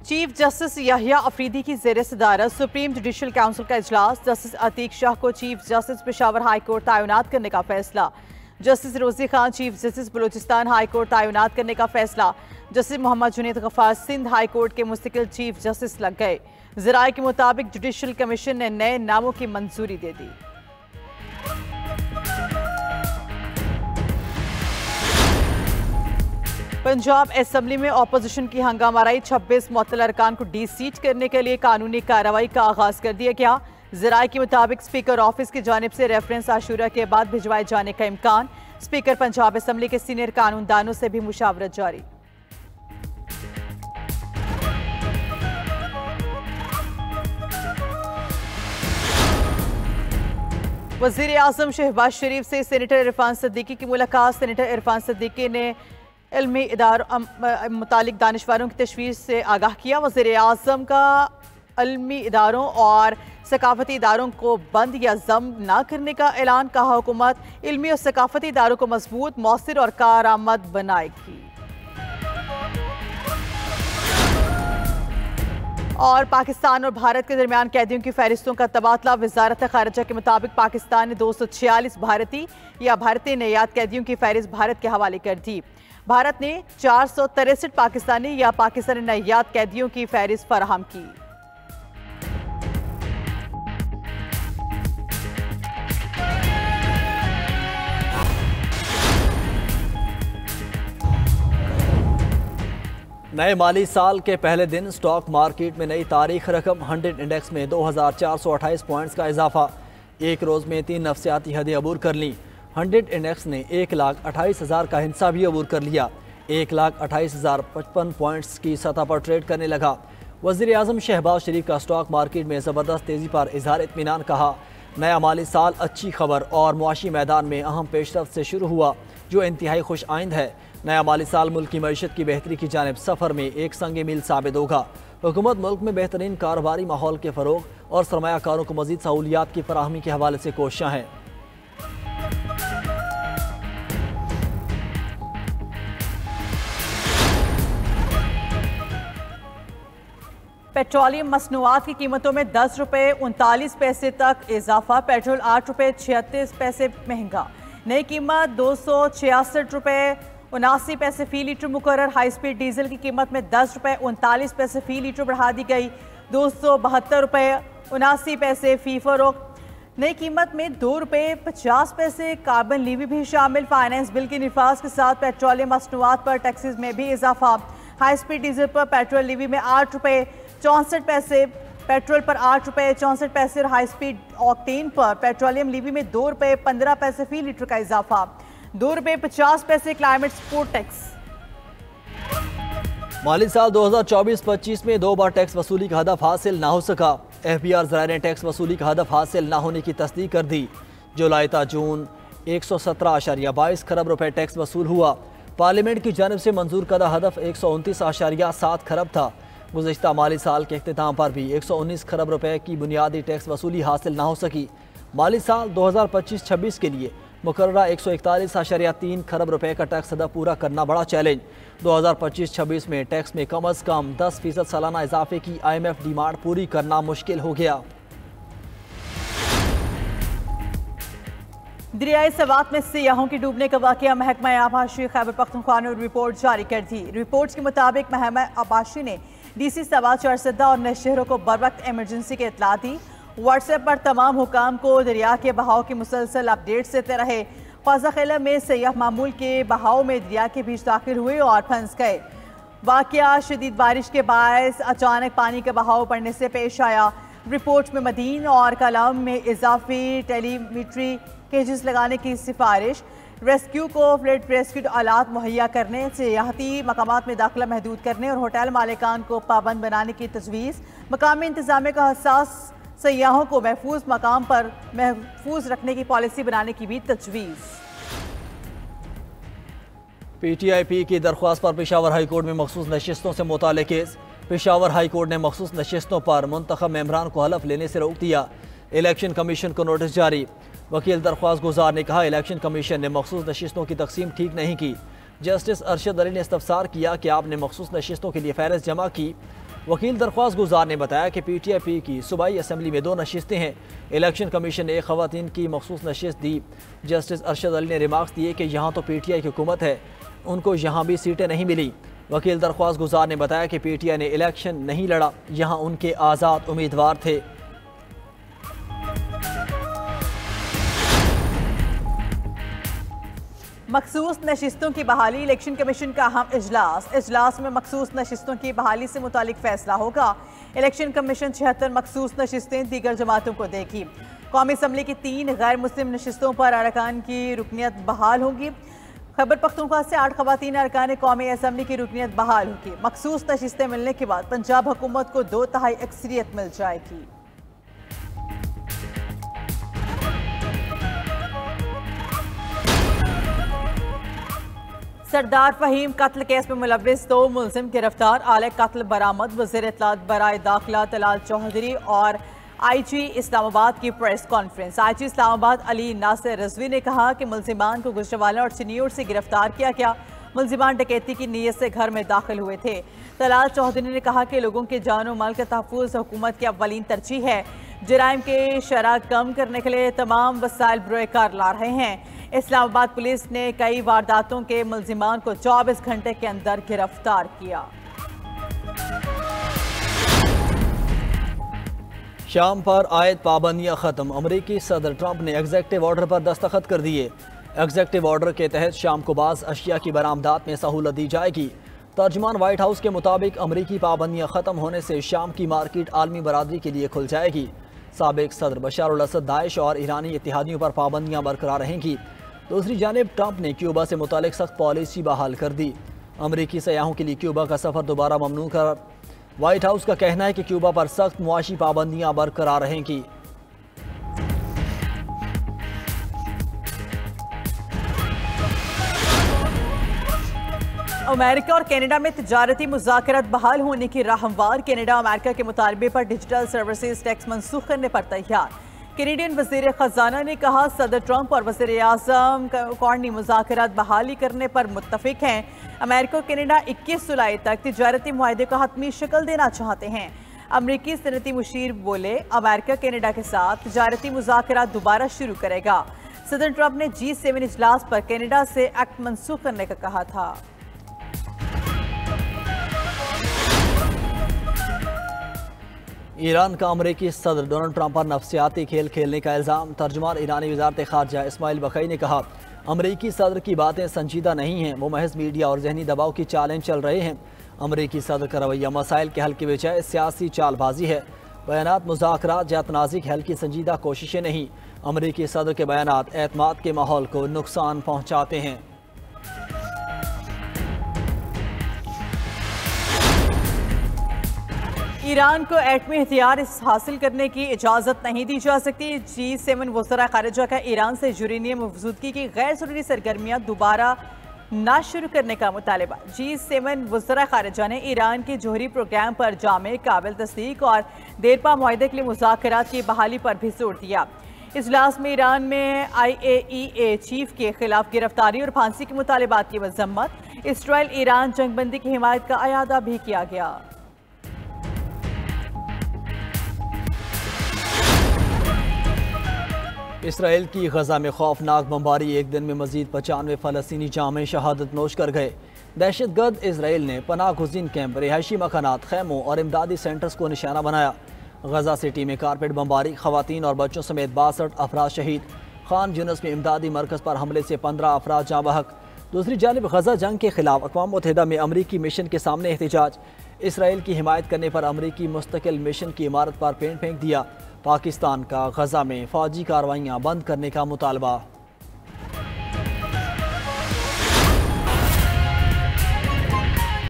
Chief justice Yahya Afridi की ज़ेर सदारत सुप्रीम जुडिशल काउंसिल का इजलास। जस्टिस अतीक शाह को chief justice Peshawar high court तैनात करने का फैसला। Justice Rozi Khan chief justice Balochistan high court तैनात करने का फैसला। Justice Mohammad Junaid Gaffar Sindh high court के मुस्तकिल चीफ जस्टिस लग गए। ज़राए के मुताबिक जुडिशल कमीशन ने नए नामों की मंजूरी दे दी। पंजाब असेंबली में अपोजिशन की हंगामाराई 26 मुअत्तल अरकान को डी-सीट करने के लिए कानूनी कार्रवाई का आगाज कर दिया गया। ज़राए के मुताबिक स्पीकर ऑफिस की जानिब से रेफरेंस आशूरा के बाद भिजवाए जाने का इम्कान। स्पीकर पंजाब असेंबली के सीनियर कानूनदानों से भी मुशावरत जारी। वज़ीर आज़म शहबाज शरीफ से सेनेटर इरफान सिद्दीकी की मुलाकात। सेनेटर इरफान सिद्दीकी ने इल्मी इदारों मुतालिक दानिशवारों की तशवीश से आगाह किया। वज़ीर आज़म का इल्मी इदारों और सकाफती इदारों को बंद या जम न करने का ऐलान। कहा हुकूमत इल्मी और सकाफती इदारों को मजबूत, मौसर और कारआमद बनाएगी। और पाकिस्तान और भारत के दरमियान कैदियों की फहरिस्तों का तबादला। वजारत खारिजा के मुताबिक पाकिस्तान ने 246 भारतीय या भारतीय नयाद कैदियों की फहरिस्त भारत के हवाले कर दी। भारत ने 463 पाकिस्तानी या पाकिस्तानी नयाद कैदियों की फहरिस्त फराहम की। नए माली साल के पहले दिन स्टॉक मार्केट में नई तारीख रकम 100 इंडेक्स में 2428 पॉइंट्स का इजाफा। एक रोज़ में 3 नफ्सियाती हदें अबूर कर लीं। 100 इंडेक्स ने 1,28,000 का हिस्सा भी अबूर कर लिया। 1,28,055 पॉइंट्स की सतह पर ट्रेड करने लगा। वज़ीर आज़म शहबाज शरीफ का स्टॉक मार्केट में ज़बरदस्त तेज़ी पर इजहार इत्मीनान। कहा नया माली साल अच्छी खबर और मुआशी मैदान में अहम पेशरफ्त से शुरू हुआ जो इंतहाई खुश आइंद है। नया माली साल मुल्क की मईशत की बेहतरी की जानिब सफ़र में एक संग मील साबित होगा। हुकूमत मुल्क में बेहतरीन कारोबारी माहौल के फ़रोग और सरमायाकारों को मज़ीद सहूलियात की फराहमी के हवाले से कोशिशां हैं। पेट्रोलियम मसनूआत की कीमतों में 10 रुपये 39 पैसे तक इजाफा। पेट्रोल 8 रुपये 36 पैसे महंगा। नई कीमत 266 रुपये 79 पैसे फी लीटर मुकर्रर। हाई स्पीड डीजल की कीमत में 10 रुपये 39 पैसे फी लीटर बढ़ा दी गई। 272 रुपये 79 पैसे फी फरोख्त। नई कीमत में 2 रुपये 50 पैसे कार्बन लीवी भी शामिल। फाइनेंस बिल की निफाज के साथ पेट्रोलियम मसनूआत पर टैक्सेस में भी इजाफा। हाई स्पीड डीजल पर पेट्रोल लीवी में 8 रुपये 64 पैसे, पेट्रोल पर 8 रुपये 64 पैसे और हाई स्पीड ऑक्टेन पर पेट्रोलियम लीवी में 2 रुपये 15 पैसे फी लीटर का इजाफा। 2 रुपये 50 पैसे क्लाइमेट सपोर्ट टैक्स। माली साल 2024-25 में 2 बार टैक्स वसूली का हदफ हासिल ना हो सका। FBR ज़राए ने टैक्स वसूली का हदफ हासिल ना होने की तस्दीक कर दी। जुलाई ता जून 117.22 खरब रुपए टैक्स वसूल हुआ। पार्लियामेंट की जानिब से मंजूर करदा हदफ 129.7 खरब था। गुज़िश्ता माली साल के अख्तिताम पर भी 119 खरब रुपए की बुनियादी टैक्स वसूली हासिल ना हो सकी। माली साल 2025-26 के लिए मुकर्ररा 141.3 खरब रुपए का टैक्स हदफ पूरा करना बड़ा चैलेंज। 2025-26 में टैक्स में कम अज़ कम 10% सालाना इजाफे की IMF डिमांड पूरी करना मुश्किल हो गया। दरियाए सवात में सियाहों के डूबने का वाक़या महकमा आबाशी खैबर पख्तूनख्वा ने रिपोर्ट जारी कर दी। रिपोर्ट्स के मुताबिक महकमा आबाशी ने DC सवात चारसदा और नए शहरों को बर वक्त एमरजेंसी की इतला दी। व्हाट्सएप पर तमाम हुकाम को दरिया के बहाव की मुसलसल अपडेट्स देते रहे। ख्वाजा में सयाह मामूल के बहाव में दरिया के बीच दाखिल हुए और फंस गए। वाक़या शदीद बारिश के बायस अचानक पानी का बहाव बढ़ने से पेश आया। रिपोर्ट में मदीन और कलाम में इजाफी टेलीमीट्री केजेस लगाने की सिफारिश। रेस्क्यू को फ्लड रेस्क्यू आलात मुहैया करने, सियाहती मकामात में दाखिला महदूद करने और होटल मालिकान को पाबंद बनाने की तजवीज़। मकामी इंतजामिया का हसास सयाहों को महफूज मकाम पर महफूज रखने की पॉलिसी बनाने की भी तजवीज़। PTIP की दरख्वास्त पर पेशावर हाई कोर्ट में मखसूस नशिस्तों से मुताल्लिक़ केस। पेशावर हाई कोर्ट ने मखसूस नशिस्तों पर मुंतखब मेंबरान को हलफ लेने से रोक दिया। इलेक्शन कमीशन को नोटिस जारी। वकील दरख्वास्त गुजार ने कहा इलेक्शन कमीशन ने मखसूस नशिस्तों की तकसीम ठीक नहीं की। जस्टिस अरशद अली ने इस्तफसार किया कि आपने मखसूस नशिस्तों के लिए फहरिस्त जमा की, वकील दरख्वास्त गुजार ने बताया कि PTIP की सूबाई असम्बली में 2 नशिस्तें हैं। इलेक्शन कमीशन ने खवातीन की मखसूस नशिस्त दी। जस्टिस अरशद अली ने रिमार्क्स दिए कि यहाँ तो PTI की हुकूमत है, उनको यहाँ भी सीटें नहीं मिली। वकील दरख्वास्त गुजार ने बताया कि PTI ने इलेक्शन नहीं लड़ा, यहाँ उनके आज़ाद उम्मीदवार थे। मखसूस नशिस्तों की बहाली, इलेक्शन कमीशन का अहम इजलास में मखसूस नशिस्तों की बहाली से मुतालिक फैसला होगा। इलेक्शन कमीशन 76 मखसूस नशिस्तें दीगर जमातों को देगी। कौमी असम्बली की 3 गैर मुस्लिम नशिस्तों पर अरकान की रुकनियत बहाल होगी। खैबर पख्तूनख्वा से 8 खवातीन अरकान कौमी असम्बली की रुकनियत बहाल होगी। मखसूस नशिस्तें मिलने के बाद पंजाब हुकूमत को 2/3 अक्सरियत मिल जाएगी। सरदार फहीम कत्ल केस में मुलविस 2 मुलजिम गिरफ्तार, आले कत्ल बरामद। वज़ीर इत्तलात बराए दाखिला तलाल चौधरी और IG इस्लामाबाद की press conference. IG Islamabad Ali Nasir Rizvi ने कहा कि मुलजिमान को गुजरावाला और चिन्नियोर से गिरफ्तार किया गया। मुलजिमान डकैती की नीयत से घर में दाखिल हुए थे। तलाल चौधरी ने कहा कि लोगों के जान और माल का तहफ़्फ़ुज़ हुकूमत की अव्वलीन तरजीह है। जराइम के शरह कम करने के लिए तमाम वसाइल बरोकार ला रहे हैं। इस्लामाबाद पुलिस ने कई वारदातों के मुलजिमान को 24 घंटे के अंदर गिरफ्तार किया। शाम पर आयद पाबंदियां खत्म, अमरीकी सदर ट्रंप ने एग्जेक्टिव ऑर्डर पर दस्तखत कर दिए। एग्जेक्टिव ऑर्डर के तहत शाम को बाज़ अशिया की बरामदात में सहूलत दी जाएगी। तर्जमान व्हाइट हाउस के मुताबिक अमरीकी पाबंदियां खत्म होने से शाम की मार्केट आलमी बरादरी के लिए खुल जाएगी। साबिक सदर बशार अल असद दाइश और ईरानी इत्तेहादियों पर पाबंदियां बरकरार रहेंगी। दूसरी जानिब ट्रंप ने क्यूबा से मुतालिक सख्त पॉलिसी बहाल कर दी। अमरीकी सयाहों के लिए क्यूबा का सफ़र दोबारा ममनू कर। व्हाइट हाउस का कहना है कि क्यूबा पर सख्त मुआशी पाबंदियां बरकरार रहेंगी। अमेरिका और कनाडा में तिजारती मुज़ाकरात बहाल होने की राह हमवार। कनाडा अमेरिका के मुतालबे पर डिजिटल सर्विसेज टैक्स मनसूख करने पर तैयार। कैनेडियन वज़ीर ख़जाना ने कहा सदर ट्रंप और वज़ीर आज़म कौमी मुज़ाकरात बहाली करने पर मुत्तफ़िक हैं। अमेरिका और कनाडा 21 जुलाई तक तिजारती मुआहदे को हतमी शक्ल देना चाहते हैं। अमरीकी सनती मुशीर बोले अमेरिका कनाडा के साथ तिजारती मुज़ाकरात दोबारा शुरू करेगा। सदर ट्रंप ने G7 इजलास पर कनाडा से एक्ट मनसूख करने का कहा था। ईरान का अमरीकी सदर डोनाल्ड ट्रंप पर नफसियाती खेल खेलने का इल्ज़ाम। तर्जुमान ईरानी वज़ारत ख़ारजा इस्माइल बखई ने कहा अमरीकी सदर की बातें संजीदा नहीं हैं, वो महज मीडिया और जहनी दबाव की चालें चल रहे हैं। अमरीकी सदर का रवैया मसाइल के हल के बजाय सियासी चालबाजी है। बयानात मुज़ाकरात या तनाज़ी के हल की संजीदा कोशिशें नहीं। अमरीकी सदर के बयानात एतमाद के माहौल को नुकसान पहुँचाते हैं। ईरान को एटमी हथियार हासिल करने की इजाज़त नहीं दी जा सकती। G7 वज़रा ख़ारिजा का ईरान से यूरेनियम मफजूदगी की गैर ज़रूरी सरगर्मियाँ दोबारा ना शुरू करने का मुतालबा। G7 वज़रा ख़ारिजा ने ईरान के जोहरी प्रोग्राम पर जामे, काबिल तस्दीक और देरपा मुआहदे के लिए मुज़ाकरात की बहाली पर भी जोर दिया। इजलास में ईरान में IAEA चीफ के खिलाफ गिरफ्तारी और फांसी के मुतालबात की मजम्मत। इसराइल ईरान जंगबंदी की हिमायत का अयादा भी किया गया। इसराइल की गजा में खौफनाक बमबारी, एक दिन में मजीद 95 फ़लस्तीनी जामे शहादत नोश कर गए। दहशतगर्द इसराइल ने पनाह गुज़ीन कैंप, रिहायशी मकानात, खैमों और इमदादी सेंटर्स को निशाना बनाया। गजा सिटी में कारपेट बमबारी, खवातीन और बच्चों समेत 62 अफराद शहीद। खान यूनिस में इमदादी मरकज़ पर हमले से 15 अफराद जाँ बहक। दूसरी जानिब गजा जंग के खिलाफ अक़वाम मुत्तहिदा में अमरीकी मिशन के सामने एहतजाज। इसराइल की हिमायत करने पर अमरीकी मुस्तकिल मिशन की इमारत पर पेंट फेंक दिया। पाकिस्तान का गजा में फ़ौजी कार्रवाइयाँ बंद करने का मुतालबा।